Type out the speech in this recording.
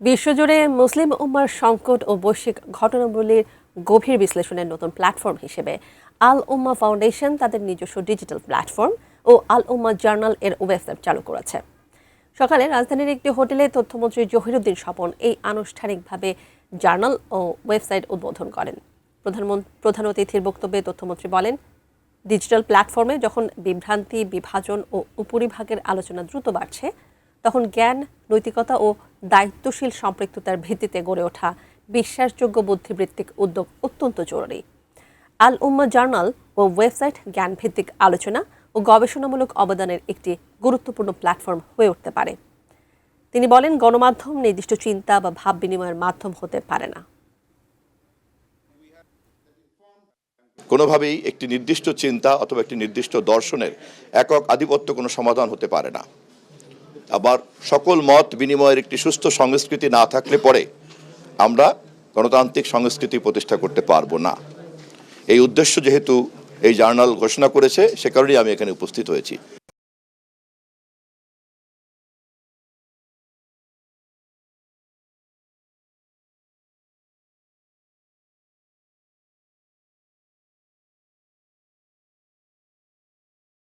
বিশ্বজুড়ে মুসলিম উম্মার সংকট ও বৈশ্বিক ঘটনাবলীর গভীর বিশ্লেষণের নতুন প্ল্যাটফর্ম হিসেবে আল উম্মা ফাউন্ডেশন তাদের নিজস্ব ডিজিটাল প্ল্যাটফর্ম ও আল উম্মা জার্নাল এর ওয়েবসাইট চালু করেছে। সকালে রাজধানীর একটি হোটেলে তথ্যমন্ত্রী জহিরুদ্দিন স্বপন এই আনুষ্ঠানিকভাবে জার্নাল ও ওয়েবসাইট উদ্বোধন করেন। প্রধান অতিথির বক্তব্যে তথ্যমন্ত্রী বলেন, ডিজিটাল প্ল্যাটফর্মে যখন বিভ্রান্তি, বিভাজন ও উপরিভাগের আলোচনা দ্রুত বাড়ছে, তখন জ্ঞান, নৈতিকতা ও দায়িত্বশীল সম্পৃক্ততার ভিত্তিতে গড়ে ওঠা বিশ্বাসযোগ্য বুদ্ধিবৃত্তিক উদ্যোগ অত্যন্ত জরুরি। আল উম্মা জার্নাল ও ওয়েবসাইট জ্ঞানভিত্তিক আলোচনা ও গবেষণামূলক অবদানের একটি গুরুত্বপূর্ণ প্ল্যাটফর্ম হয়ে উঠতে পারে। তিনি বলেন, গণমাধ্যম নির্দিষ্ট চিন্তা বা ভাব বিনিময়ের মাধ্যম হতে পারে না। কোনোভাবেই একটি নির্দিষ্ট চিন্তা অথবা একটি নির্দিষ্ট দর্শনের একক আধিপত্য কোনো সমাধান হতে পারে না। আবার সকল মত বিনিময়ের একটি সুস্থ সংস্কৃতি না থাকলে পরে আমরা গণতান্ত্রিক সংস্কৃতি প্রতিষ্ঠা করতে পারবো না। এই উদ্দেশ্য যেহেতু এই জার্নাল ঘোষণা করেছে, সে কারণেই আমি এখানে উপস্থিত হয়েছি।